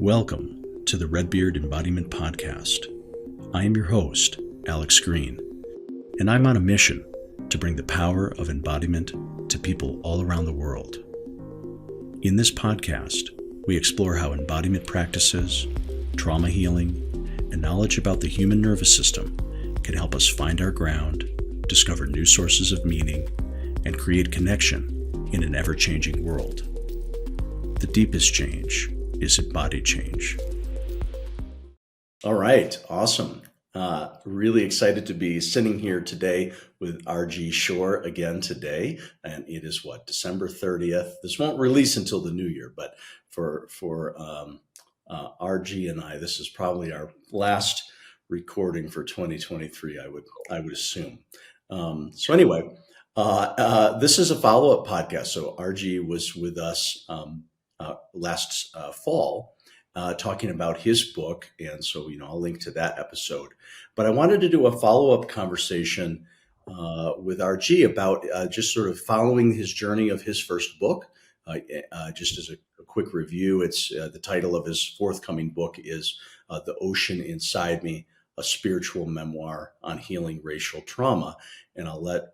Welcome to the Redbeard Embodiment Podcast. I am your host, Alex Green, and I'm on a mission to bring the power of embodiment to people all around the world. In this podcast, we explore how embodiment practices, trauma healing, and knowledge about the human nervous system can help us find our ground, discover new sources of meaning, and create connection in an ever-changing world. The deepest change is embodied change. All right, awesome. Really excited to be sitting here today with RG Shore again today, and it is December 30th. This won't release until the new year, but for RG and I, this is probably our last recording for 2023. I would assume. So anyway, this is a follow-up podcast. So RG was with us last fall, talking about his book. And so, I'll link to that episode. But I wanted to do a follow-up conversation with RG about just sort of following his journey of his first book. Just as a quick review, it's the title of his forthcoming book is The Ocean Inside Me, a spiritual memoir on healing racial trauma. And I'll let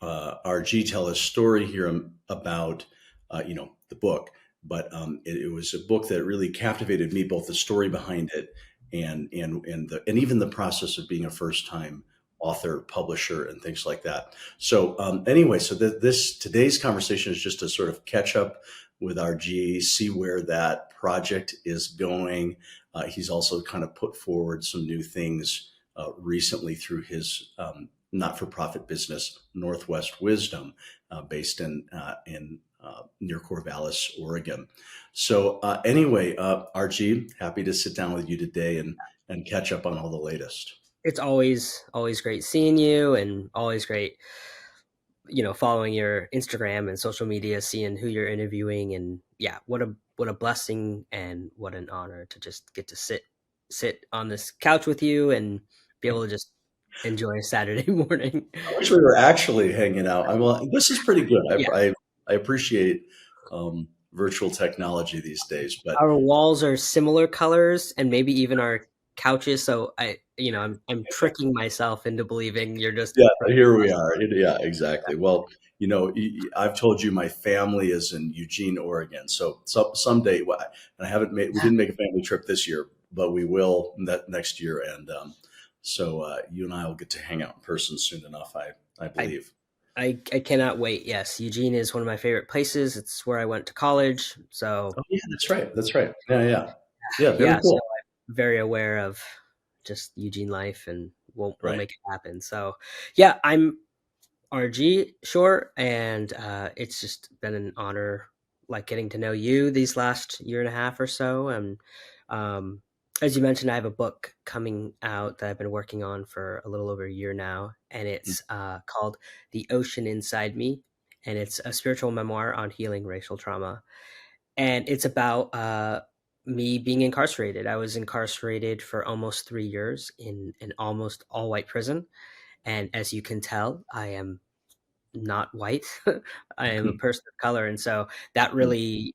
RG tell his story here about, the book. But it was a book that really captivated me, both the story behind it and even the process of being a first-time author, publisher, and things like that. So anyway, so today's conversation is just to sort of catch up with RG, see where that project is going. He's also kind of put forward some new things recently through his not-for-profit business, Northwest Wisdom, based in near Corvallis, Oregon. So anyway, RG, happy to sit down with you today and catch up on all the latest. It's always great seeing you, and always great, following your Instagram and social media, seeing who you're interviewing, and yeah, what a blessing and what an honor to just get to sit on this couch with you and be able to just enjoy a Saturday morning. I wish we were actually hanging out. This is pretty good. Yeah. I appreciate virtual technology these days, but our walls are similar colors and maybe even our couches. So I'm tricking myself into believing you're just. Yeah, here we are. Yeah, exactly. Well, I've told you my family is in Eugene, Oregon. So someday, we didn't make a family trip this year, but we will next year. And so you and I will get to hang out in person soon enough, I believe. I cannot wait. Yes, Eugene is one of my favorite places. It's where I went to college. So yeah, that's right. Yeah. Very cool. So I'm very aware of just Eugene life, and we'll make it happen. So yeah, I'm RG Shore, and it's just been an honor, getting to know you these last year and a half or so. And as you mentioned, I have a book coming out that I've been working on for a little over a year now, and it's called The Ocean Inside Me, and it's a spiritual memoir on healing racial trauma. And it's about me being incarcerated. I was incarcerated for almost 3 years in an almost all-white prison. And as you can tell, I am not white. I am a person of color. And so that really,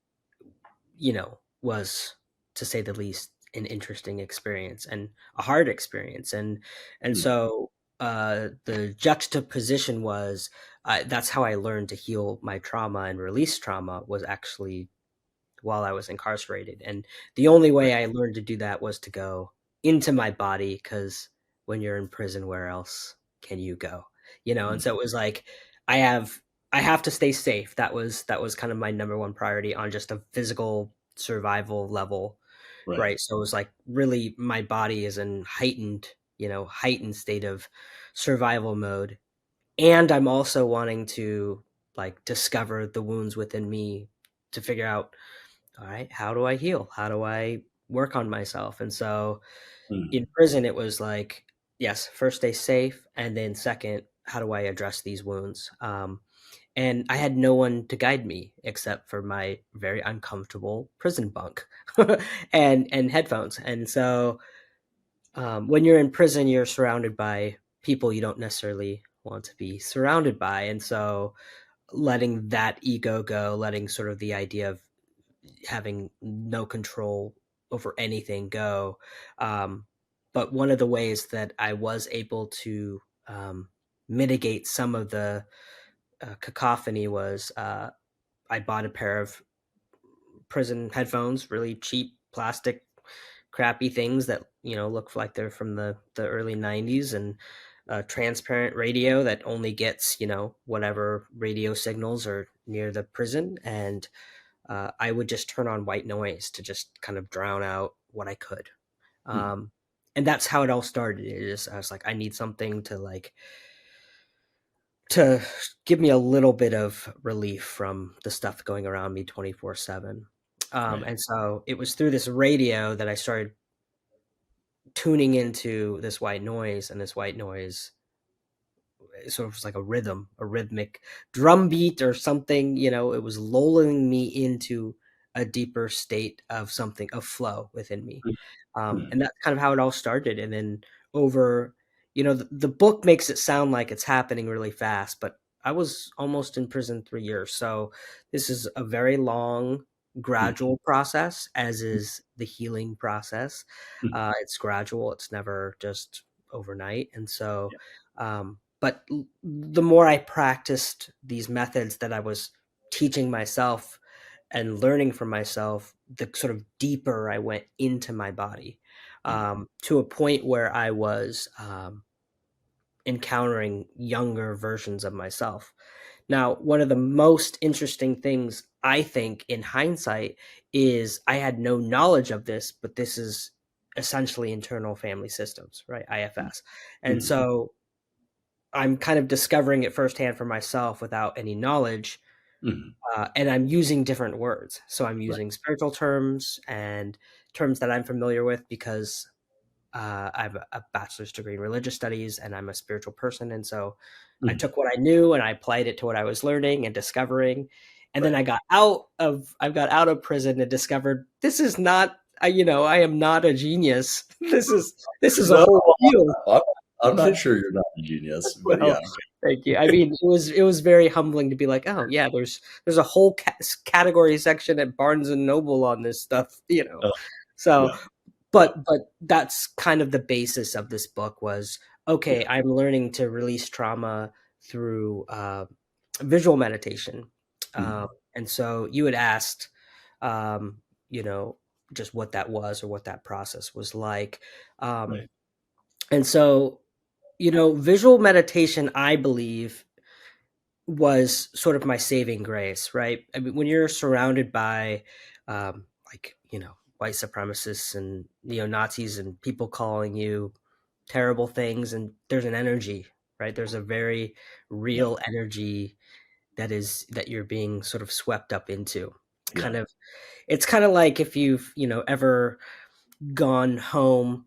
was, to say the least, an interesting experience and a hard experience. And so the juxtaposition was that's how I learned to heal my trauma and release trauma, was actually while I was incarcerated. And the only way I learned to do that was to go into my body, because when you're in prison, where else can you go? And so it was like, I have to stay safe. That was kind of my number one priority on just a physical survival level. Right. So it was like, really, my body is in heightened state of survival mode. And I'm also wanting to discover the wounds within me to figure out, all right, how do I heal? How do I work on myself? And so in prison, it was like, yes, first stay safe. And then second, how do I address these wounds? And I had no one to guide me except for my very uncomfortable prison bunk and headphones. And so when you're in prison, you're surrounded by people you don't necessarily want to be surrounded by. And so letting that ego go, letting sort of the idea of having no control over anything go. Um, but one of the ways that I was able to mitigate some of the cacophony was I bought a pair of prison headphones, really cheap plastic crappy things that look like they're from the early 90s, and a transparent radio that only gets whatever radio signals are near the prison. And I would just turn on white noise to just kind of drown out what I could. Hmm. um, and that's how it all started. I was like, I need something to give me a little bit of relief from the stuff going around me 24/7. Right. And so it was through this radio that I started tuning into this white noise, and this white noise sort of was like a rhythm, a rhythmic drum beat or something. It was lulling me into a deeper state of something, of flow within me. Hmm. And that's kind of how it all started. And then over, the book makes it sound like it's happening really fast, but I was almost in prison 3 years. So this is a very long, Hmm. gradual process, as is the healing process. Hmm. It's gradual, it's never just overnight. And so, but the more I practiced these methods that I was teaching myself and learning from myself, the sort of deeper I went into my body, Hmm. to a point where I was encountering younger versions of myself. Now, one of the most interesting things I think in hindsight is I had no knowledge of this, but this is essentially internal family systems, right? IFS. And Hmm. so I'm kind of discovering it firsthand for myself without any knowledge. Hmm. And I'm using different words. So I'm Right. using spiritual terms and terms that I'm familiar with because I have a bachelor's degree in religious studies, and I'm a spiritual person. And so I Hmm. took what I knew and I applied it to what I was learning and discovering. And then Right. I got out of prison and discovered this is not, I am not a genius. This is a No, whole field. I'm, I'm not sure you're not a genius, but yeah. Well, thank you. I mean, it was very humbling to be like, oh yeah, there's a whole category section at Barnes and Noble on this stuff, Uh, So, yeah. Yeah. but that's kind of the basis of this book was, okay, Yeah. I'm learning to release trauma through visual meditation. Hmm. And so you had asked, um, you know, just what that was or what that process was like. Um, Right. and so visual meditation, I believe, was sort of my saving grace, right? I mean, when you're surrounded by, like, white supremacists and neo Nazis and people calling you terrible things, and there's an energy, right? There's a very Yeah. real energy that you're being sort of swept up into. Yeah. It's kind of like if you've, ever gone home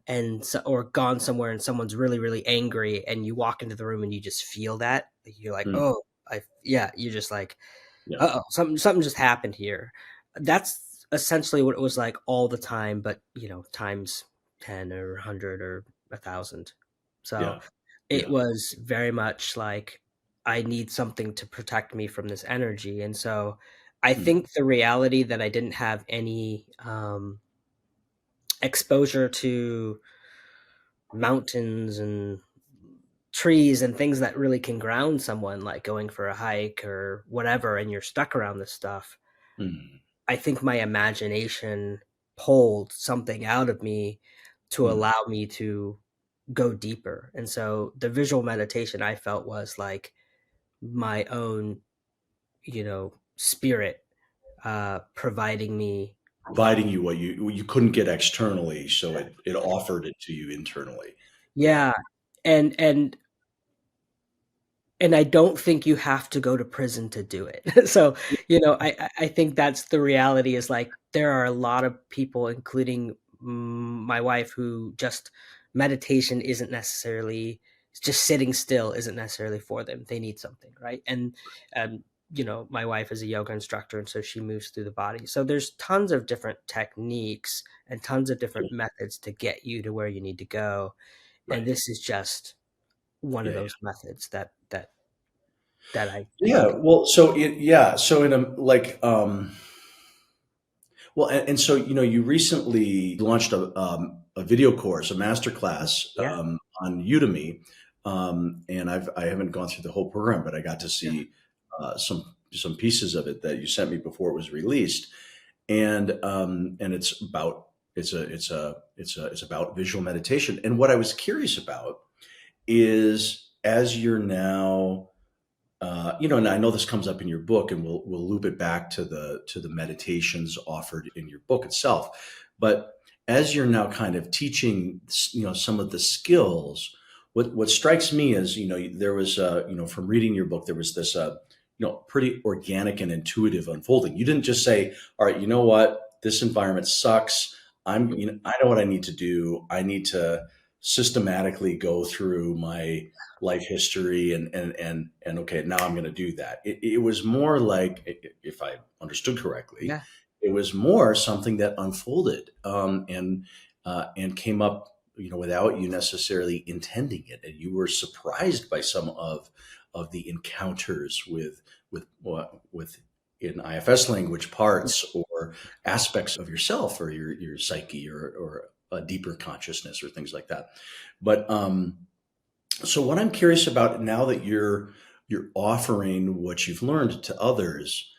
or gone somewhere and someone's really really angry, and you walk into the room and you just feel that, like, you're like, Mm. oh, yeah, you're just like, Yeah. uh-oh, something just happened here. That's essentially what it was like all the time, but times 10 or 100 or 1,000. So Yeah. it Yeah. was very much like, I need something to protect me from this energy. And so I Mm. think the reality that I didn't have any exposure to mountains and trees and things that really can ground someone, like going for a hike or whatever, and you're stuck around this stuff. Mm. I think my imagination pulled something out of me to Mm. allow me to go deeper. And so the visual meditation, I felt, was like my own, spirit providing me. Providing you what you couldn't get externally, so it offered it to you internally. Yeah. Yeah. And and I don't think you have to go to prison to do it. So, I think that's the reality, is like, there are a lot of people, including my wife, who just meditation isn't necessarily, just sitting still isn't necessarily for them. They need something, right? And my wife is a yoga instructor, and so she moves through the body. So there's tons of different techniques and tons of Yeah. different methods to get you to where you need to go. And Right. this is just one of Yeah. those methods that I Yeah. think. Well, so in a like Well, and so you recently launched a video course, a masterclass Yeah, on Udemy, and I haven't gone through the whole program, but I got to yeah, see some pieces of it that you sent me before it was released, and it's about visual meditation. And what I was curious about is, as you're now and I know this comes up in your book, and we'll loop it back to the meditations offered in your book itself. But as you're now kind of teaching, some of the skills, what strikes me is, there was, from reading your book, there was this, pretty organic and intuitive unfolding. You didn't just say, "All right, you know what, this environment sucks. mhm, I know what I need to do. I need to systematically go through my life history and okay, now I'm going to do that." It was more like, if I understood correctly, yeah, it was more something that unfolded, and came up, without you necessarily intending it, and you were surprised by some of the encounters with in IFS language, yeah. parts or aspects of yourself, or your psyche, or a deeper consciousness, or things like that. But so what I'm curious about now, that you're offering what you've learned to others,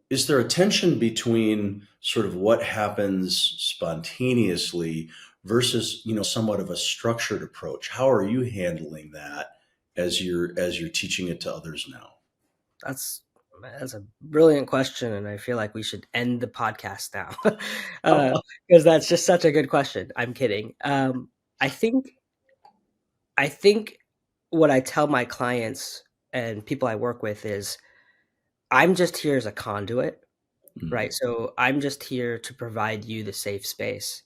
is there a tension between sort of what happens spontaneously versus, somewhat of a structured approach? How are you handling that as you're teaching it to others now? That's that's a brilliant question, and I feel like we should end the podcast now, because that's just such a good question. I'm kidding. I think I think what I tell my clients and people I work with is I'm just here as a conduit, right? Mm, So I'm just here to provide you the safe space.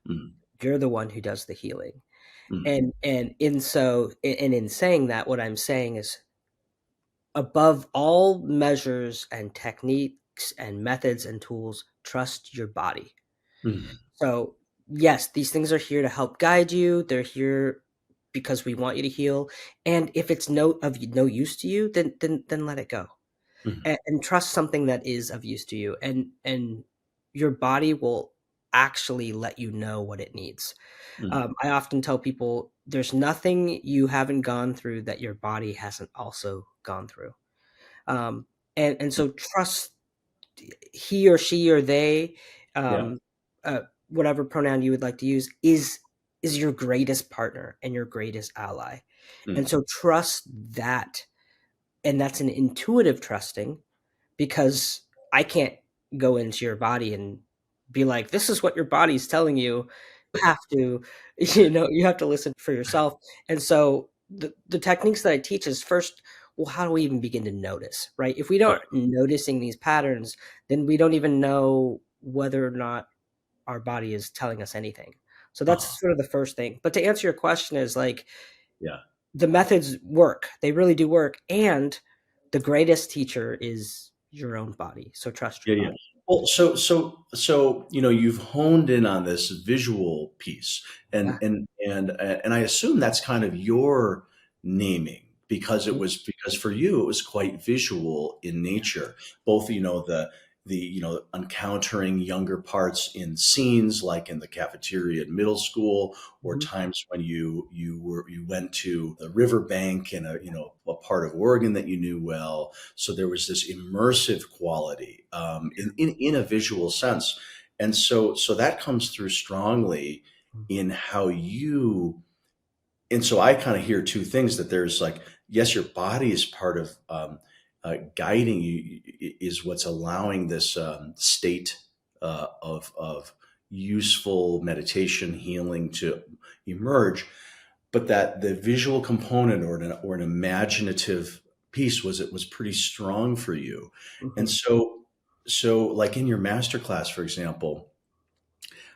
mm, You're the one who does the healing. mm, And in saying that, what I'm saying is, above all measures and techniques and methods and tools, trust your body. mm, So, yes, these things are here to help guide you. They're here because we want you to heal. And if it's no use to you, then let it go. mm, And trust something that is of use to you. And your body will actually let you know what it needs. mm, I often tell people there's nothing you haven't gone through that your body hasn't also gone through. Um, and mm. so trust he or she or they, Yeah. um, whatever pronoun you would like to use, is your greatest partner and your greatest ally. And Mm, so trust that, and that's an intuitive trusting, because I can't go into your body and be like, "This is what your body's telling you." You have to, you have to listen for yourself. And so the techniques that I teach is, first, well, how do we even begin to notice, right? If we right. don't noticing these patterns, then we don't even know whether or not our body is telling us anything. So Uh-huh. that's sort of the first thing. But to answer your question is, like, Yeah. the methods work. They really do work. And the greatest teacher is your own body. So trust your Yeah, yeah. body. Well, so you've honed in on this visual piece, Yeah. and I assume that's kind of your naming, because Mhm. for you it was quite visual in nature. Both, the encountering younger parts in scenes like in the cafeteria at middle school, or Mhm. times when you went to the riverbank in a part of Oregon that you knew well. So there was this immersive quality, in a visual sense, and so that comes through strongly Mhm. in how you. And so I kind of hear two things: that there's, like, yes, your body is part of, guiding you, is what's allowing this, state, of useful meditation healing to emerge, but that the visual component, or an imaginative piece, was pretty strong for you. And Mhm. so like in your masterclass, for example,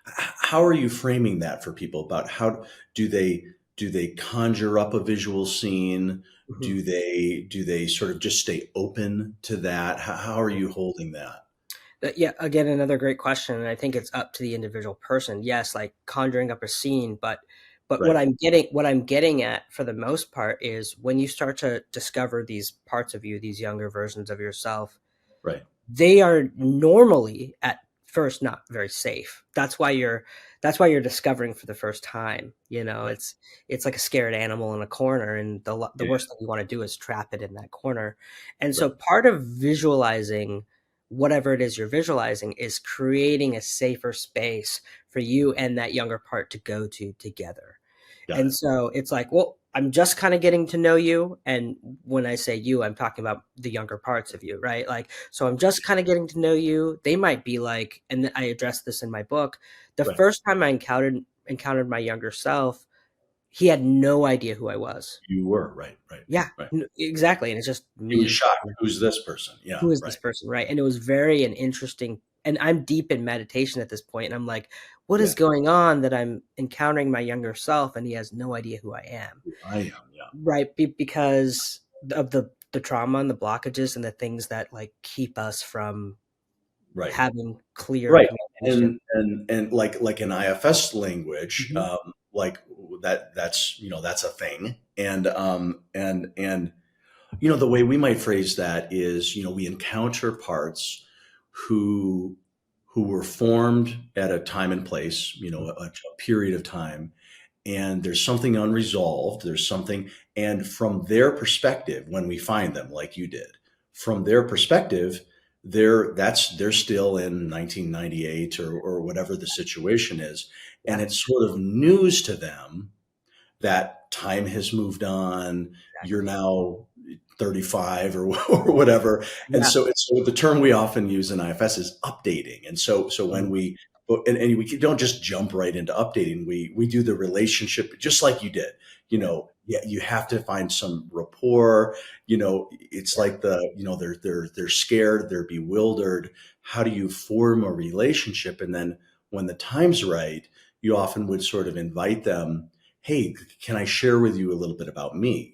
how are you framing that for people? About how do they conjure up a visual scene? Mhm. Do they sort of just stay open to that? How are you holding that? Yeah, again, another great question, and I think it's up to the individual person. Yes, like conjuring up a scene, but what Right, I'm getting at, for the most part, is when you start to discover these parts of you, these younger versions of yourself, right. they are normally at first not very safe. That's why you're discovering for the first time. Right. It's like a scared animal in a corner, and the Yeah. worst thing you want to do is trap it in that corner. And so Right. part of visualizing whatever it is you're visualizing is creating a safer space for you and that younger part to go to together. Got And it. so it's like, well, I'm just kind of getting to know you. And when I say you, I'm talking about the younger parts of you, right? Like, so I'm just kind of getting to know you. They might be like, and I address this in my book. The Right. first time I encountered my younger self, he had no idea who I was. You were right. Right. Yeah, Right. exactly. And it's just He was me. shocked. Who's this person? Yeah. Who is this Right. person, right? And it was very an interesting, and I'm deep in meditation at this point, and I'm like, what is Yeah. going on that I'm encountering my younger self, and he has no idea who I am, I am. Yeah. right? Because of the trauma and the blockages and the things that like keep us from Right. having clear Right. communication. And like in IFS language, Mhm. like that's a thing. And the way we might phrase that is, we encounter parts who were formed at a time and place, a period of time, and there's something unresolved. There's something, and from their perspective, when we find them, like you did, from their perspective, they're still in 1998 or whatever the situation is, and Yeah, it's sort of news to them that time has moved on. You're exactly. now 35 or whatever. And Yeah. so the term we often use in IFS is updating. And so when Mhm. and we don't just jump right into updating, we do the relationship just like you did. Yeah. Yeah, you have to find some rapport. It's Yeah. like they're scared, they're bewildered. How do you form a relationship? And then when the time's right, you often would sort of invite them, hey, can I share with you a little bit about me?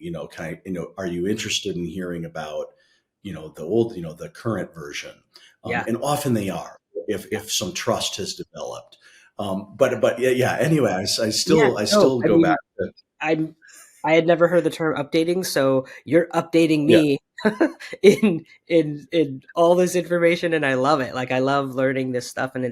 Are you interested in hearing about, the current version? Yeah. And often they are, Yeah. if some trust has developed. But yeah, yeah. Anyway, I Yeah. still No, I go back mean, to, I'm I had never heard the term updating, so you're updating yeah, me in all this information, and I love it. Like I love learning this stuff, and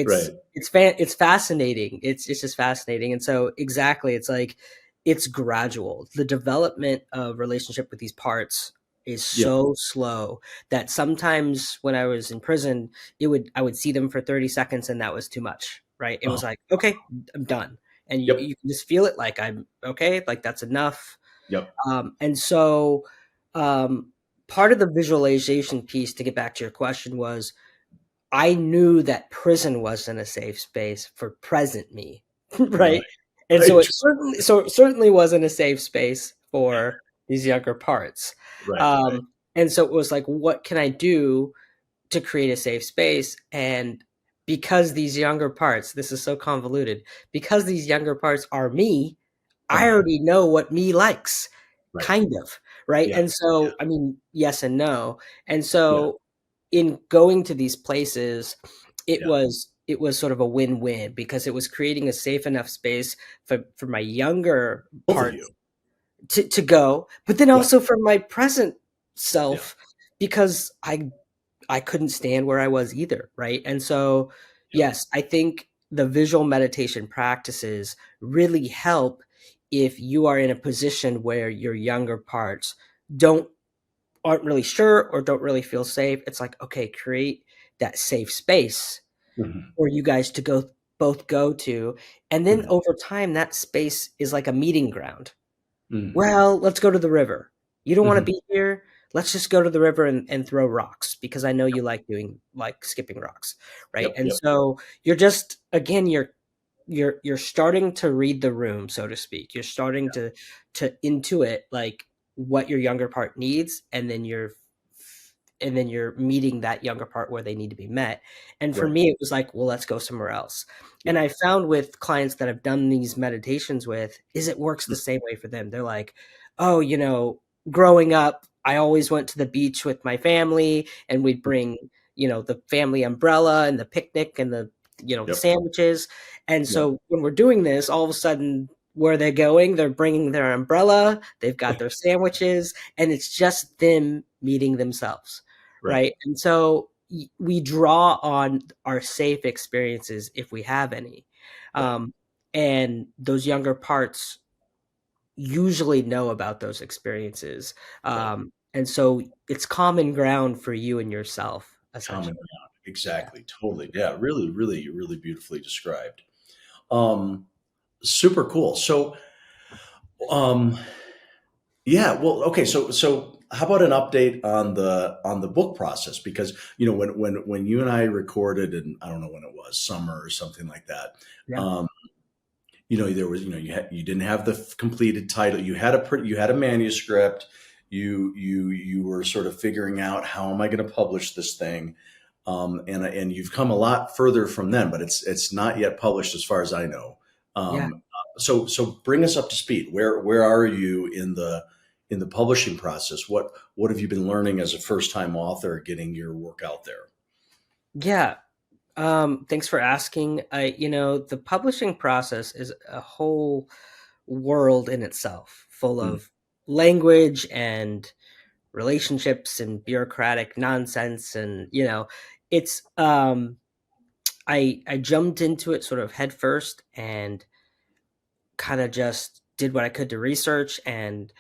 right, it's fascinating. It's just fascinating. And so exactly, it's like it's gradual. The development of relationship with these parts is yeah, so slow that sometimes when I was in prison, I would see them for 30 seconds and that was too much, right? It was uh like, okay, I'm done. And yep, you can just feel it like I'm okay, like that's enough. yep, And so um part of the visualization piece to get back to your question was I knew that prison wasn't a safe space for present me, right, right? And so right, it certainly wasn't a safe space for these younger parts. right, right, And so it was like, what can I do to create a safe space? And because these younger parts, this is so convoluted, because these younger parts are me, I uh already know what me likes, right, kind of, right? yeah, And so, I mean, yes and no. And yeah, so in going to these places, yeah. it was sort of a win-win because it was creating a safe enough space for my younger Both of you, parts to go, but then yeah, also for my present yeah, self because I couldn't stand where I was either, right? And so, yep, yes, I think the visual meditation practices really help if you are in a position where your younger parts don't aren't really sure or don't really feel safe. It's like, okay, create that safe space hmm, for you guys to both go to. And then hmm, over time, that space is like a meeting ground. hmm, Well, let's go to the river. You don't want to hmm, be here? Let's just go to the river and throw rocks because I know you like doing like skipping rocks, right? yep, And yep, so you're just again you're starting to read the room, so to speak. You're starting to intuit like what your younger part needs, and then you're meeting that younger part where they need to be met. And for right, me, it was like, well, let's go somewhere else. And yeah, I found with clients that I've done these meditations with, is it works mm, the same way for them. They're like, oh, growing up, I always went to the beach with my family and we'd bring, the family umbrella and the picnic and the yep, sandwiches. And yep, so when we're doing this, all of a sudden, where they're going, they're bringing their umbrella, they've got their sandwiches, and it's just them meeting themselves, right, right? And so, we draw on our safe experiences if we have any. Right. Um, and those younger parts usually know about those experiences. Right. And so it's common ground for you and yourself, Common essentially. ground. Yeah. Exactly. Totally. Yeah. Really, really, really beautifully described. Um, Super cool. So, um, yeah. Well, okay. So how about an update on the book process? Because when you and I recorded, and I don't know when it was, summer or something like that. Yeah. Um, there was you didn't have the completed title. You had a manuscript. You were sort of figuring out, how am I going to publish this thing, and you've come a lot further from then, but it's not yet published as far as I know. Yeah. So bring us up to speed. Where are you in the publishing process? What have you been learning as a first time author, getting your work out there? Yeah. Thanks for asking. The publishing process is a whole world in itself, full Mm, of language and relationships and bureaucratic nonsense. And, it's, I jumped into it sort of head first and kind of just did what I could to research. And,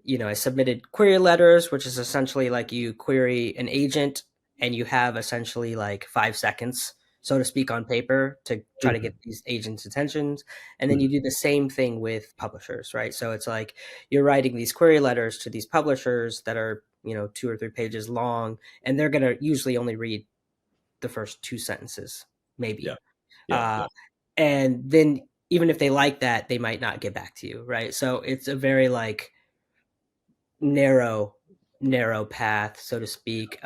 I submitted query letters, which is essentially like you query an agent and you have essentially like 5 seconds, so to speak, on paper to try to mhm, get these agents' attentions. And then you mhm, do the same thing with publishers, right? So it's like you're writing these query letters to these publishers that are, 2 or 3 pages long, and they're going to usually only read the first 2 sentences, yeah, maybe. yeah, Uh, yeah. and then even if they like that, they might not get back to you, right? So it's a very like narrow, narrow path, so to speak.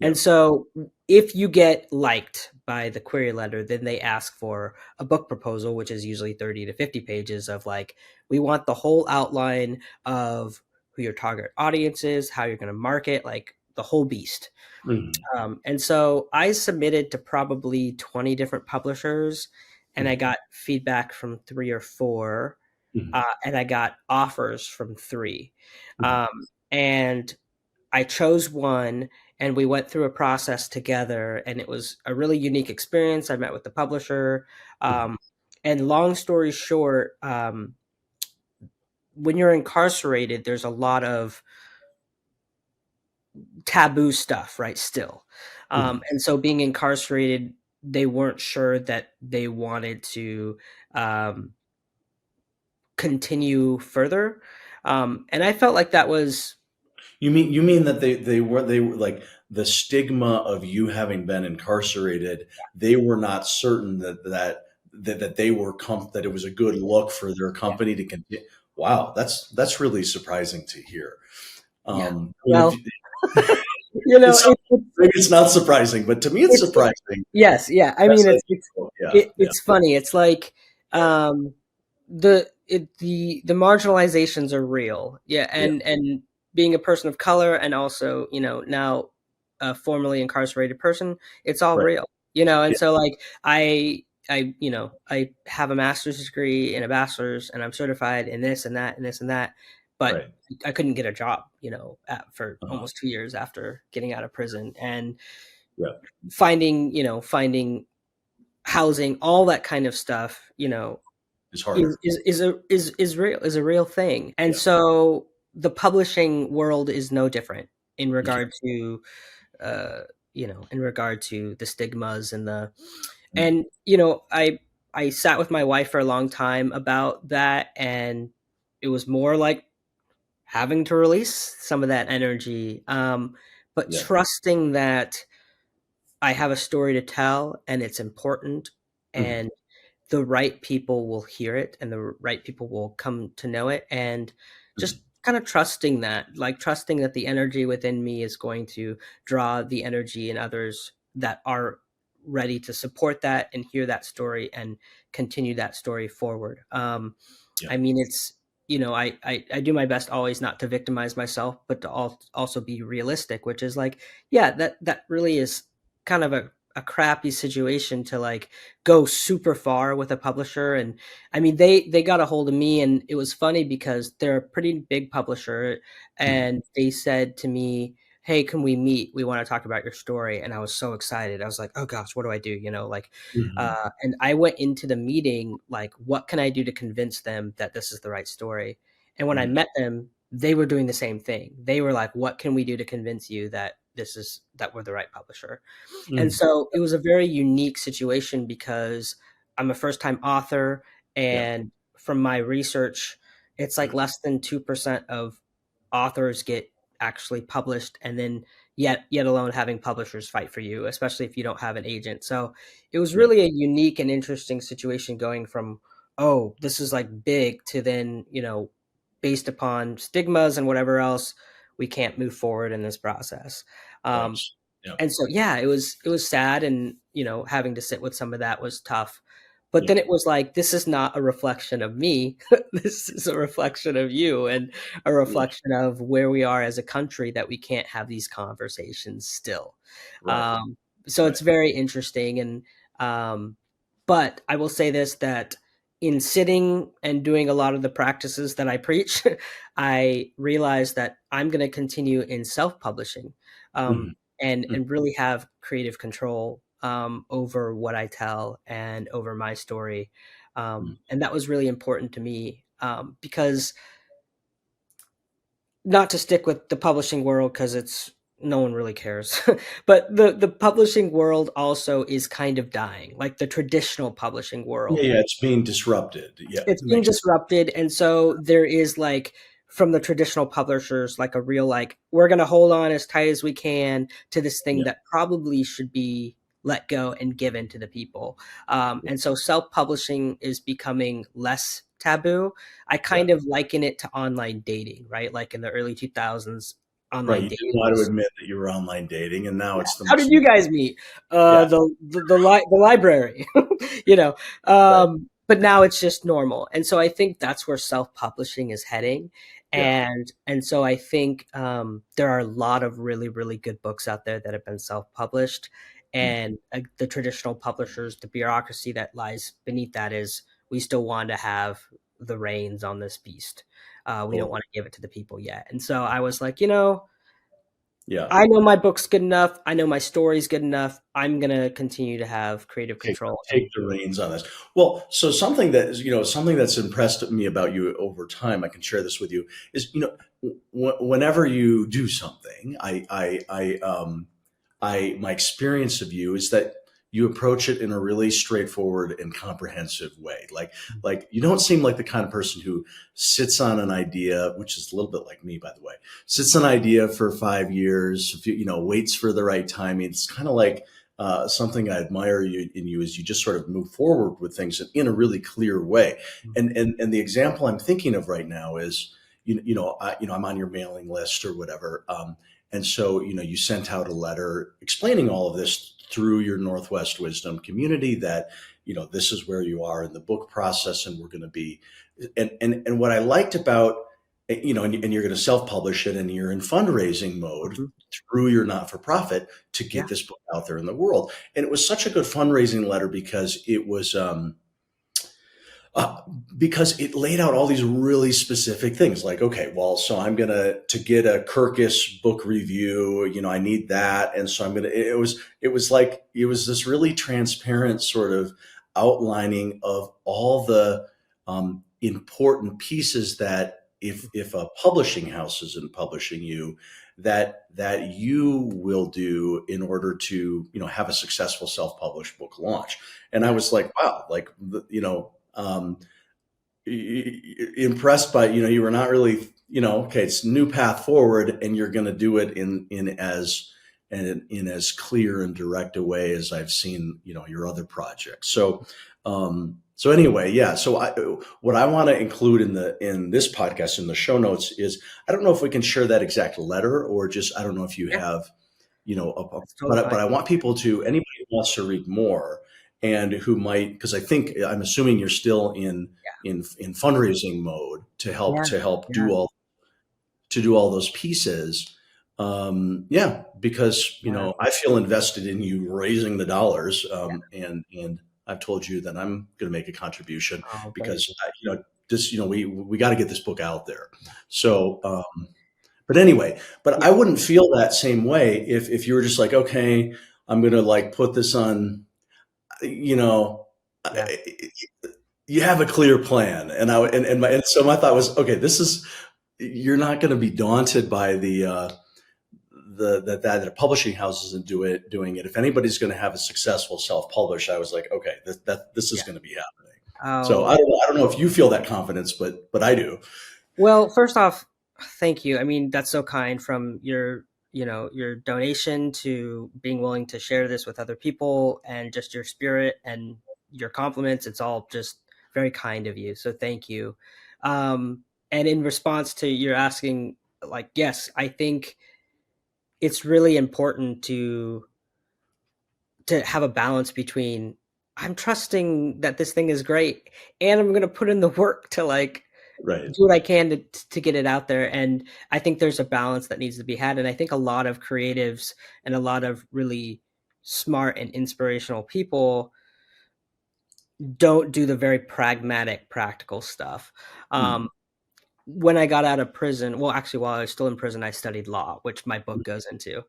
Yeah. And so if you get liked by the query letter, then they ask for a book proposal, which is usually 30 to 50 pages of like, we want the whole outline of who your target audience is, how you're going to market, like the whole beast. Mhm, And so I submitted to probably 20 different publishers, and I mhm, got feedback from 3 or 4, mhm, and I got offers from 3. mhm, And I chose one, and we went through a process together, and it was a really unique experience. I met with the publisher. mhm. And long story short, when you're incarcerated, there's a lot of taboo stuff, right? Still. Mhm. And so being incarcerated, they weren't sure that they wanted to um, continue further. And I felt like that was, You mean that they were like, the stigma of you having been incarcerated, they were not certain that they were that it was a good look for their yeah, company to continue. Wow, that's really surprising to hear. yeah. I mean, Well, it's it, maybe it's not surprising, but to me it's it's surprising. yes, yeah. I That's mean, unusual. Yeah, yeah, it's funny. It's like right. the marginalizations are real, yeah, Yeah, and being a person of color and also now a formerly incarcerated person, it's all right. real, Yeah, and so like I have a master's degree and a bachelor's, and I'm certified in this and that and this and that, but right. I couldn't get a job, for Uh-huh. almost 2 years after getting out of prison, and Yeah, finding housing, all that kind of stuff, it's harder. is a real thing. And Yeah, so the publishing world is no different in you can. regard to the stigmas and the Mm, I sat with my wife for a long time about that, and it was more like having to release some of that energy, but yeah. trusting that I have a story to tell and it's important, Mhm, and the right people will hear it and the right people will come to know it, and just mhm. kind of trusting that the energy within me is going to draw the energy in others that are ready to support that and hear that story and continue that story forward. Yeah. I mean, it's I do my best always not to victimize myself, but to also be realistic, which is like, yeah, that really is kind of a crappy situation to like go super far with a publisher. And I mean, they got a hold of me, and it was funny because they're a pretty big publisher, Mhm, and they said to me, hey, can we meet? We want to talk about your story. And I was so excited. I was like, oh gosh, what do I do? Like, Mhm. and I went into the meeting, like, what can I do to convince them that this is the right story? And when I Mhm. met them, they were doing the same thing. They were like, what can we do to convince you that that we're the right publisher? And Mhm. so it was a very unique situation because I'm a first time author. Yeah. And from my research, it's like less than 2% of authors get actually published, and then yet alone having publishers fight for you, especially if you don't have an agent. So it was Right. really a unique and interesting situation going from, oh, this is like big, to then, based upon stigmas and whatever else, we can't move forward in this process. Right. Um, Yeah. and so, yeah, it was sad, and having to sit with some of that was tough. But Yeah. then it was like, this is not a reflection of me. This is a reflection of you, and a Yeah. reflection of where we are as a country, that we can't have these conversations still. Right. Um, so Right. it's very interesting. And um, but I will say this, that in sitting and doing a lot of the practices that I preach, I realized that I'm going to continue in self-publishing, um, Mhm. and really have creative control, over what I tell and over my story. Mhm. And that was really important to me, because, not to stick with the publishing world, because it's no one really cares, but the publishing world also is kind of dying, like the traditional publishing Yeah, world. yeah, it's being disrupted. Yeah, it It's being makes disrupted, and so there is, like, from the traditional publishers, like a real, like, we're going to hold on as tight as we can to this thing yeah, that probably should be let go and given to the people. yeah, And so self-publishing is becoming less taboo. I yeah. kind of liken it to online dating, right? Like in the early 2000s, Right, online you didn't dating want to was, admit that you were online dating, and now yeah. it's the How most did you normal. guys meet? Yeah, The library, you know. right. But now it's just normal, and so I think that's where self-publishing is heading. Yeah. And so I think, there are a lot of really, really good books out there that have been self-published, Mm. and the traditional publishers, the bureaucracy that lies beneath that is, we still want to have the reins on this beast. We don't Totally. want to give it to the people yet. And so I was like, Yeah. I know my book's good enough. I know my story's good enough. I'm gonna continue to have creative Take control. take And the reins on this. Well, so something that is, something that's impressed me about you over time, I can share this with you, is, whenever you do something, my experience of you is that you approach it in a really straightforward and comprehensive way. Like you don't seem like the kind of person who sits on an idea, which is a little bit like me, by the way, sits on an idea for 5 years, waits for the right timing. It's kind of like, something I admire in you is you just sort of move forward with things in a really clear way. And the example I'm thinking of right now is, I'm on your mailing list or whatever. And so, you sent out a letter explaining all of this through your Northwest Wisdom community, that, this is where you are in the book process, and we're going to be, and what I liked about, and you're going to self-publish it, and you're in fundraising mode Mhm. through your not-for-profit to Yeah. get this book out there in the world. And it was such a good fundraising letter because it was, uh, because it laid out all these really specific things, like, okay, well, so I'm gonna, to get a Kirkus book review, I need that, and so I'm gonna, it was this really transparent sort of outlining of all the, important pieces that, if a publishing house isn't publishing you, that you will do in order to, have a successful self-published book launch. And I Yeah. was like, wow, like, impressed by, you were not really, okay, it's new path forward, and you're going to do it in as clear and direct a way as I've seen, your other projects. So anyway, yeah. So what I want to include in this podcast, in the show notes, is, I don't know if we can share that exact letter, or just, I don't know if you Yeah. have, That's totally but fine. I want people to, anybody who wants to read more, and who might, because I'm assuming you're still in fundraising mode to help Yeah. Yeah. do all those pieces. Yeah, because, Yeah. I feel invested in you raising the dollars, Yeah. and I've told you that I'm going to make a contribution, Oh, thank because, you. this, we got to get this book out there. So, But anyway, but I Yeah. wouldn't feel that same way if you were just like, okay, I'm gonna like put this on, you know, Yeah. you have a clear plan. And so my thought was, okay, this is, you're not going to be daunted by that a publishing house isn't doing it. If anybody's going to have a successful self-publish, I was like, okay, this is Yeah. going to be happening. So Oh, I don't know if you feel that confidence, but I do. well, first off, thank you. I mean, that's so kind from your, your donation to being willing to share this with other people and just your spirit and your compliments. It's all just very kind of you. So thank you. Um, and in response to your asking, like, yes, I think it's really important to have a balance between I'm trusting that this thing is great and I'm going to put in the work to like Right. do what I can to get it out there. And I think there's a balance that needs to be had. And I think a lot of creatives and a lot of really smart and inspirational people don't do the very pragmatic, practical stuff. Mm, Um, when I got out of prison, well, actually, while I was still in prison, I studied law, which my book goes into.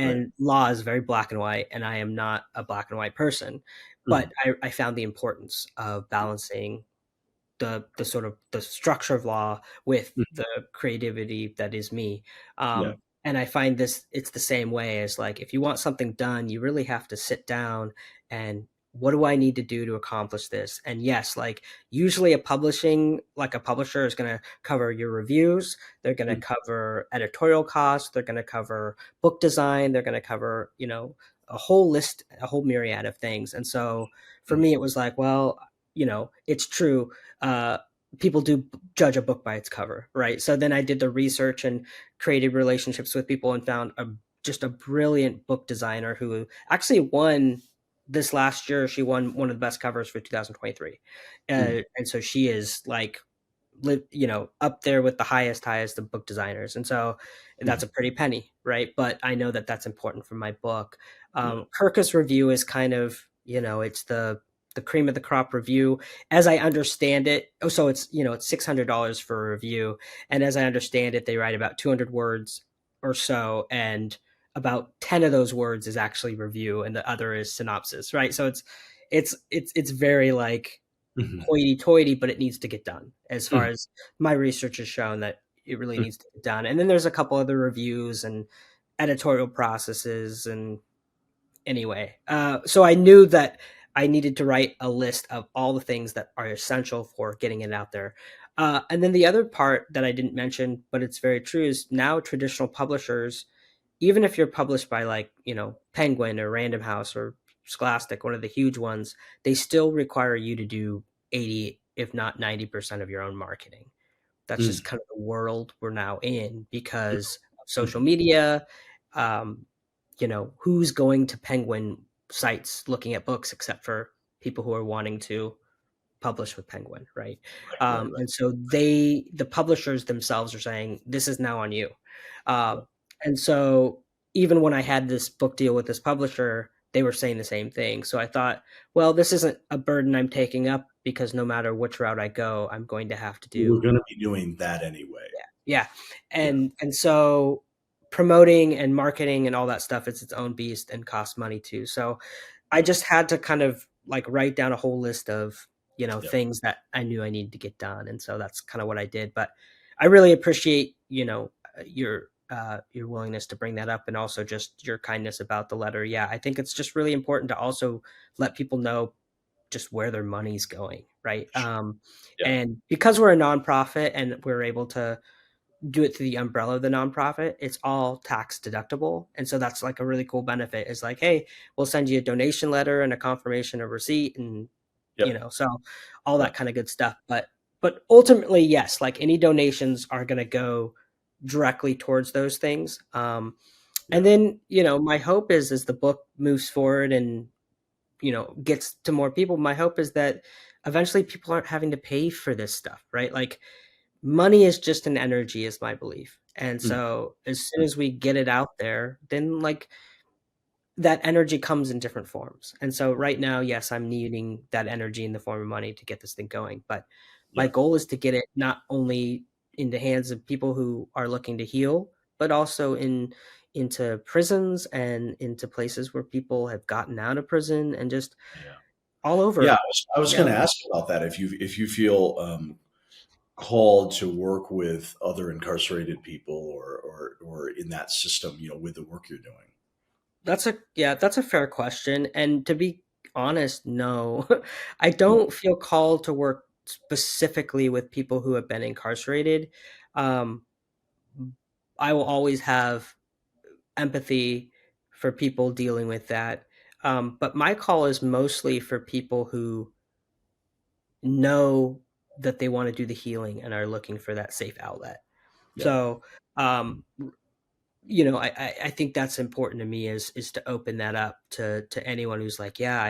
right. And law is very black and white, and I am not a black and white person. But Mm, I found the importance of balancing the sort of the structure of law with mm, the creativity that is me. yeah. And I find this it's the same way as like if you want something done, you really have to sit down and what do I need to do to accomplish this? And yes, like usually a publisher is going to cover your reviews, they're going to Mm, cover editorial costs, they're going to cover book design, they're going to cover, a whole list, a whole myriad of things. And so for mm, me, it was like, well, it's true, uh, people do judge a book by its cover, right? So then I did the research and created relationships with people and found just a brilliant book designer who actually won this last year. She won one of the best covers for 2023, mm, and so she is like up there with the highest of book designers. And so that's mm, a pretty penny, right? But I know that that's important for my book. yeah. Kirkus review is kind of, it's the cream of the crop review as I understand it. Oh, so it's $600 for a review. And as I understand it, they write about 200 words or so. And about 10 of those words is actually review and the other is synopsis, right? So it's very like Mhm, hoity-toity, but it needs to get done. As far mm, as my research has shown that it really mm, needs to get done. And then there's a couple other reviews and editorial processes. And anyway, so I knew that I needed to write a list of all the things that are essential for getting it out there. And then the other part that I didn't mention, but it's very true, is now traditional publishers, even if you're published by like, Penguin or Random House or Scholastic, one of the huge ones, they still require you to do 80, if not 90% of your own marketing. That's just mm, kind of the world we're now in because of social mhm. media. Um, who's going to Penguin sites looking at books except for people who are wanting to publish with Penguin, right? Right, right, right. And so the publishers themselves are saying, this is now on you. Yeah. Um, and so even when I had this book deal with this publisher, they were saying the same thing. So I thought, well, this isn't a burden I'm taking up because no matter which route I go, I'm going to have to You were do. gonna be doing that anyway. Yeah. Yeah, And so promoting and marketing and all that stuff, it's its own beast and costs money too. So I yeah, just had to kind of like write down a whole list of, yeah. things that I knew I needed to get done. And so that's kind of what I did. But I really appreciate, your willingness to bring that up and also just your kindness about the letter. Yeah, I think it's just really important to also let people know just where their money's going, right? Sure. Yeah, And because we're a nonprofit and we're able to do it through the umbrella of the nonprofit, it's all tax deductible. And so that's like a really cool benefit is like, hey, we'll send you a donation letter and a confirmation of receipt and yep, so all yeah, that kind of good stuff. But ultimately, yes, like any donations are gonna go directly towards those things. yeah. And then, my hope is as the book moves forward and gets to more people, my hope is that eventually people aren't having to pay for this stuff, right? Like money is just an energy is my belief. And Mm, so as soon mm, as we get it out there, then like that energy comes in different forms. And so right now, yes, I'm needing that energy in the form of money to get this thing going. But my yeah, goal is to get it not only in the hands of people who are looking to heal, but also into prisons and into places where people have gotten out of prison and just Yeah. all Yeah, over. I was Yeah. going to ask about that. If you feel called to work with other incarcerated people or in that system, with the work you're doing. That's a fair question. And to be honest, no. I No. don't feel called to work specifically with people who have been incarcerated. Um, I will always have empathy for people dealing with that. But my call is mostly for people who know that they want to do the healing and are looking for that safe outlet. Yeah. So, um, I think that's important to me is to open that up to anyone who's like, yeah,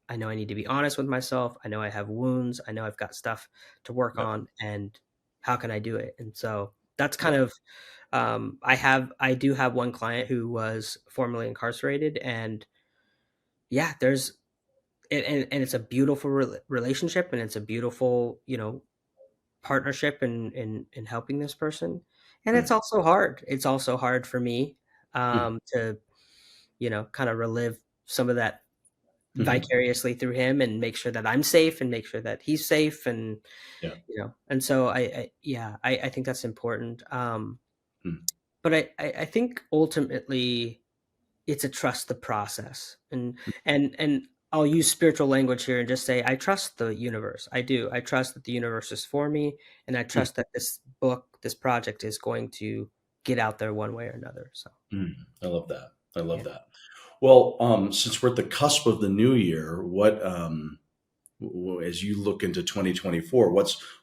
I know I need to be honest with myself. I know I have wounds. I know I've got stuff to work Yeah. on, and how can I do it? And so that's Yeah. kind of I do have one client who was formerly incarcerated, and yeah, there's and it's a beautiful relationship, and it's a beautiful partnership in helping this person. And it's Mm. also hard. It's also hard for me Mm. to kind of relive some of that Hmm. vicariously through him and make sure that I'm safe and make sure that he's safe. And Yeah. and so I think that's important. Mm. But I think ultimately it's a trust the process. And I'll use spiritual language here and just say I trust the universe. I do. I trust that the universe is for me, and I Mm. trust that this project is going to get out there one way or another. So Mm. I love that. I love yeah. that. Well, since we're at the cusp of the new year, what as you look into 2024,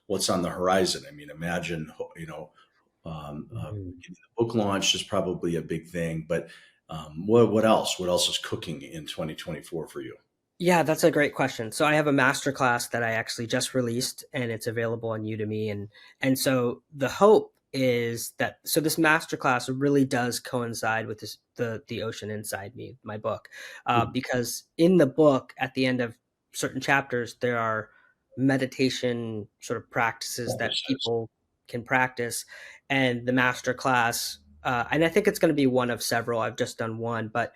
what's on the horizon? I mean, imagine Mhm. getting the book launched is probably a big thing, but what else? What else is cooking in 2024 for you? Yeah, that's a great question. So I have a masterclass that I actually just released, and it's available on Udemy. And so the hope is that this masterclass really does coincide with the ocean inside me, my book, Mm. because in the book, at the end of certain chapters, there are meditation sort of practices that Practices. people can practice, and the masterclass. And I think it's going to be one of several. I've just done one, but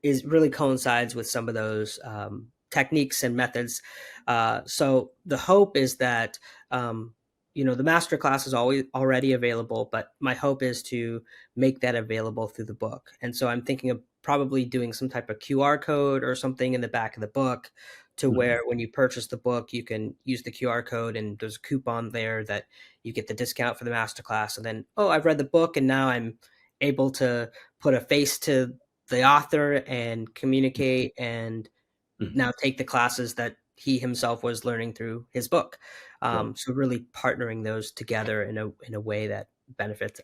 is really coincides with some of those techniques and methods. So the hope is that the master class is always already available, but my hope is to make that available through the book. And so I'm thinking of probably doing some type of QR code or something in the back of the book to Mhm. where when you purchase the book, you can use the QR code and there's a coupon there that you get the discount for the masterclass. And then, oh, I've read the book and now I'm able to put a face to the author and communicate and Mhm. now take the classes that he himself was learning through his book. Right. So really partnering those together in a way that benefits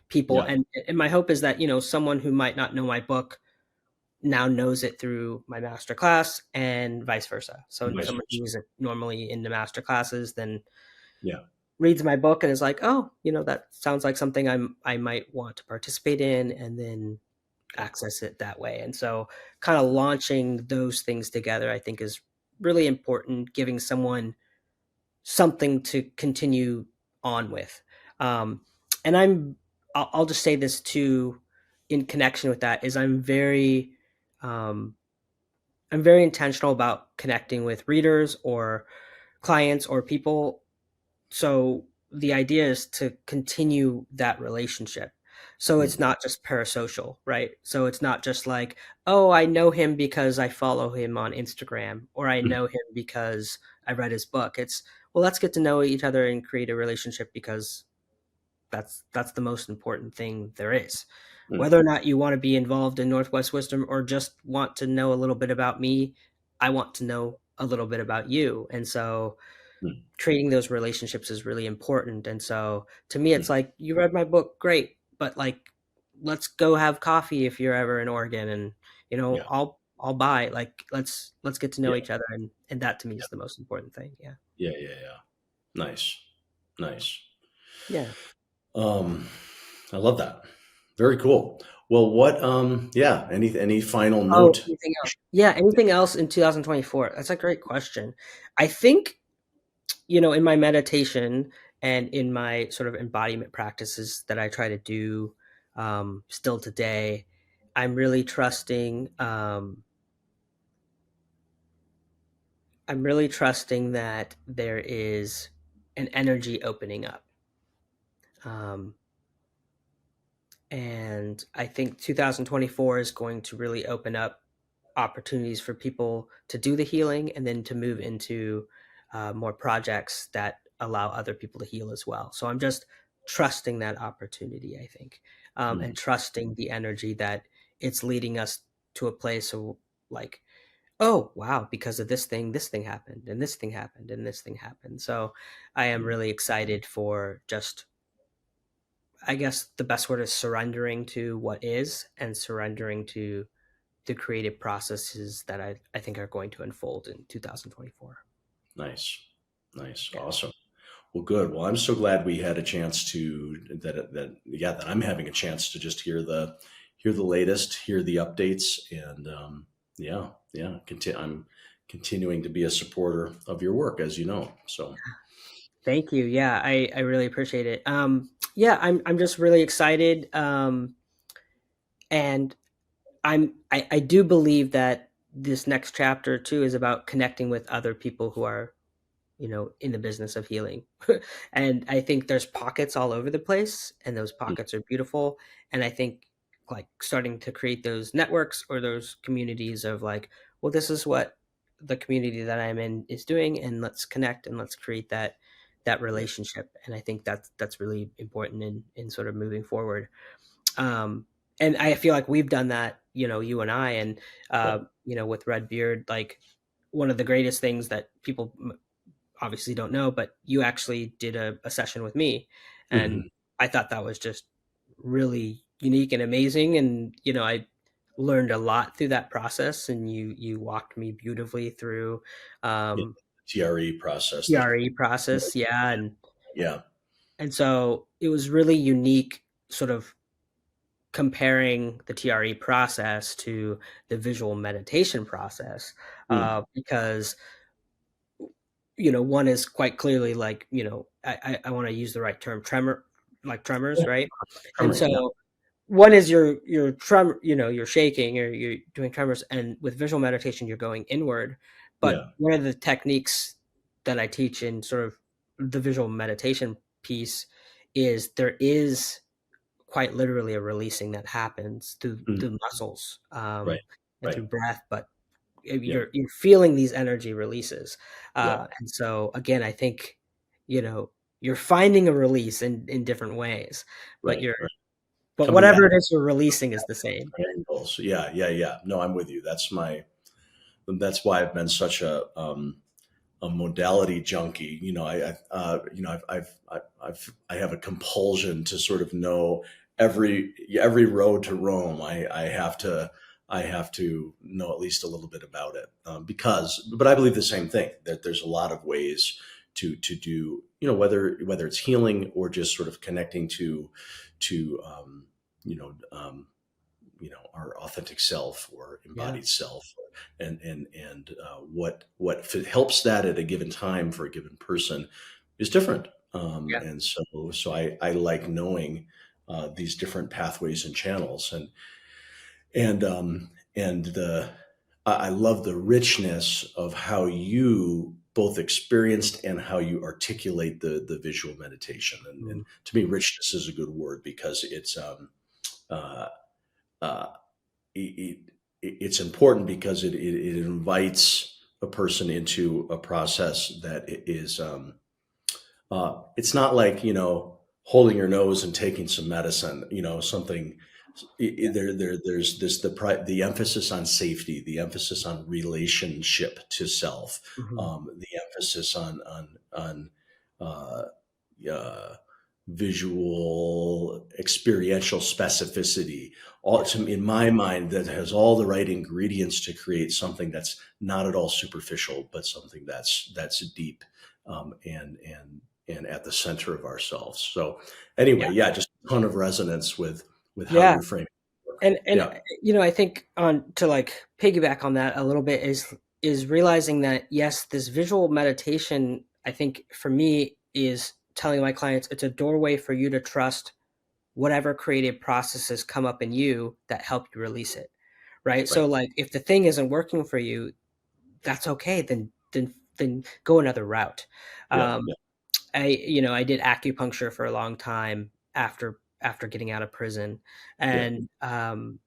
people. Yeah. And my hope is that someone who might not know my book now knows it through my master class and vice versa. So Vice someone versa. who isn't normally into master classes then Yeah. reads my book and is like, oh, that sounds like something I might want to participate in, and then Okay. access it that way. And so kind of launching those things together, I think is really important, giving someone something to continue on with. Um, and I'll just say this too, in connection with that, is um, I'm very intentional about connecting with readers or clients or people. So the idea is to continue that relationship. So it's Mm. not just parasocial, right? So it's not just like, oh, I know him because I follow him on Instagram, or I Mm. know him because I read his book. It's, well, let's get to know each other and create a relationship, because that's the most important thing there is. Mm. Whether or not you want to be involved in Northwest Wisdom or just want to know a little bit about me, I want to know a little bit about you. And so Mm. creating those relationships is really important. And so to me, it's Mm. like, you read my book, great, but like, let's go have coffee if you're ever in Oregon, and Yeah. I'll buy. Like, let's get to know Yeah. each other, and that to me is the most important thing. Yeah. Yeah. Yeah. Yeah. Nice. Nice. Yeah. Um, I love that. Very cool. Well, yeah, any final Oh, note? anything else? Yeah, anything else in 2024? That's a great question. I think, in my meditation, and in my sort of embodiment practices that I try to do still today, I'm really trusting. I'm really trusting that there is an energy opening up. Um, and I think 2024 is going to really open up opportunities for people to do the healing and then to move into more projects that allow other people to heal as well. So I'm just trusting that opportunity, I think, and Mm. trusting the energy that it's leading us to a place of like, oh, wow, because of this thing happened, and this thing happened, and this thing happened. So I am Mm. really excited for just, I guess the best word is surrendering to what is and surrendering to the creative processes that I think are going to unfold in 2024. Nice. Nice. Yeah. Awesome. Well, good. Well, I'm so glad we had a chance to that I'm having a chance to just hear the latest, hear the updates, and I'm continuing to be a supporter of your work, as you know. So, Thank you. Yeah, I really appreciate it. Yeah, I'm just really excited. And I do believe that this next chapter too is about connecting with other people who are, in the business of healing. And I think there's pockets all over the place, and those mm, pockets are beautiful. And I think like starting to create those networks or those communities of like, well, this is what the community that I'm in is doing, and let's connect and let's create that right, relationship. And I think that's really important in sort of moving forward. Um, and I feel like we've done that, you and I, and right. with Red Beard, like one of the greatest things that people obviously don't know, but you actually did a session with me, and Mhm. I thought that was just really unique and amazing. And I learned a lot through that process, and you walked me beautifully through Yeah, um, TRE process. TRE process, yeah, Yeah. and so it was really unique, sort of comparing the TRE process to the visual meditation process, Mm. because one is quite clearly like, I want to use the right term, like tremors, Yeah. right? And Memory. Yeah. so one is your tremor, you're shaking or you're doing tremors, and with visual meditation, you're going inward. But Yeah. one of the techniques that I teach in sort of the visual meditation piece is there is quite literally a releasing that happens through Mm. the muscles, Right. and Right. through breath, but Yeah. you're feeling these energy releases, Yeah. and so again, I think you're finding a release in different ways, but Right. Right. Coming back whatever it is you're releasing is the same. to angles. Yeah. Yeah. Yeah. No, I'm with you. That's why I've been such a modality junkie. I have a compulsion to sort of know every road to Rome. I have to know at least a little bit about it, but I believe the same thing, that there's a lot of ways to do, whether it's healing or just sort of connecting to you know um, our authentic self or Yeah, embodied self, and what helps that at a given time for a given person is different. yeah, And so I like knowing these different pathways and channels, and the I love the richness of how you both experienced and how you articulate the visual meditation. And mhm, to me, richness is a good word because uh, uh, it, it's important because it invites a person into a process that is it's not like holding your nose and taking some medicine, something. yeah, There's this the emphasis on safety, the emphasis on relationship to self, mhm, the emphasis on uh, uh, visual experiential specificity, all yeah, in my mind, that has all the right ingredients to create something that's not at all superficial, but something that's deep, and at the center of ourselves. So yeah, anyway, yeah, just a ton of resonance with how yeah. you're framing work. And Yeah. I think on to like piggyback on that a little bit is realizing that yes, this visual meditation, I think for me is telling my clients it's a doorway for you to trust whatever creative processes come up in you that help you release it. Right. Right. So like if the thing isn't working for you, that's okay. Then go another route. Yeah. Um, Yeah. I did acupuncture for a long time after getting out of prison, Yeah. and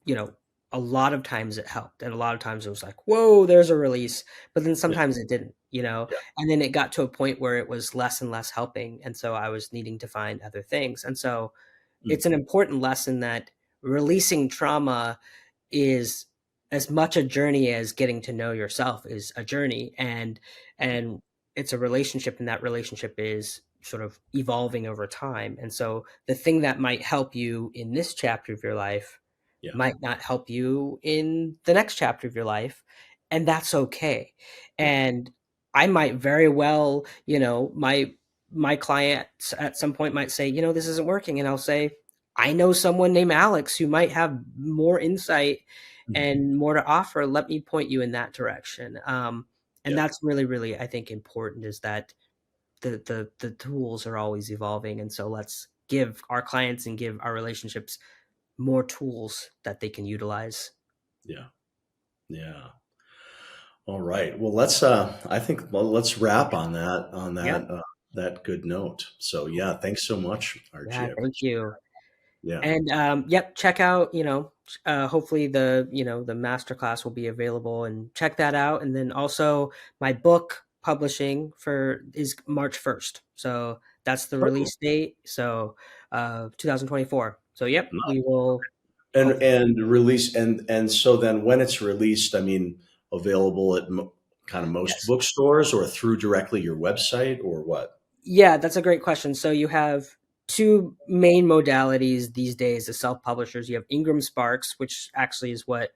you know, a lot of times it helped, and a lot of times it was like, whoa, there's a release, but then Yeah. sometimes it didn't, Yeah. and then it got to a point where it was less and less helping, and so I was needing to find other things, and so Mm. it's an important lesson that releasing trauma is as much a journey as getting to know yourself is a journey, and it's a relationship, and that relationship is sort of evolving over time, and so the thing that might help you in this chapter of your life Yeah. might not help you in the next chapter of your life, and that's okay. Yeah. And I might very well, my clients at some point might say, this isn't working, and I'll say, I know someone named Alex who might have more insight Mm. and more to offer. Let me point you in that direction. And Yeah. that's really, really, I think, important, is that the tools are always evolving, and so let's give our clients and give our relationships more tools that they can utilize. Yeah. Yeah. All right. Well, I think, let's wrap on Yeah. that good note. So yeah, thanks so much, Archie. Yeah. I Thank appreciate you. it. Yeah. And yep, check out, hopefully the masterclass will be available, and check that out. And then also my book publishing is March 1st. So that's the Oh, cool. release date. So 2024. So yep, No. we will And hopefully. release, and so then when it's released, I mean, available at kind of most Yes. bookstores, or through directly your website, or what? Yeah, that's a great question. So you have two main modalities these days as self-publishers. You have Ingram Sparks, which actually is what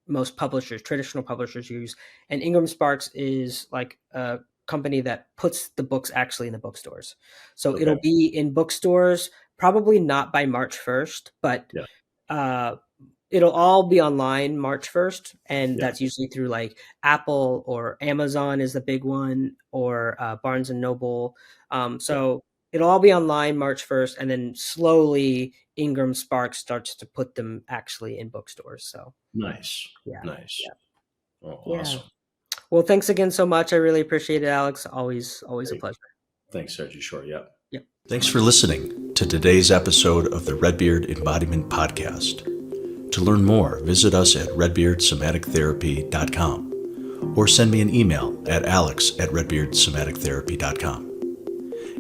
most publishers, traditional publishers, use. And Ingram Sparks is like a company that puts the books actually in the bookstores. So Okay. it'll be in bookstores, probably not by March 1st, but Yeah. uh, it'll all be online March 1st. And Yeah. that's usually through like Apple or Amazon is the big one, or Barnes and Noble. Yeah. So it'll all be online March 1st. And then slowly Ingram Sparks starts to put them actually in bookstores. So Nice. yeah. Nice. Yeah. Oh, Yeah. awesome. Well, thanks again so much. I really appreciate it, Alex. Always a Great. pleasure. Thanks, Archie Short. Yeah. Yep. Thanks for listening to today's episode of the Redbeard Embodiment Podcast. To learn more, visit us at redbeardsomatictherapy.com or send me an email at alex@redbeardsomatictherapy.com.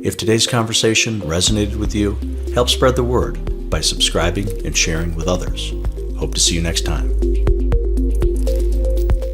If today's conversation resonated with you, help spread the word by subscribing and sharing with others. Hope to see you next time.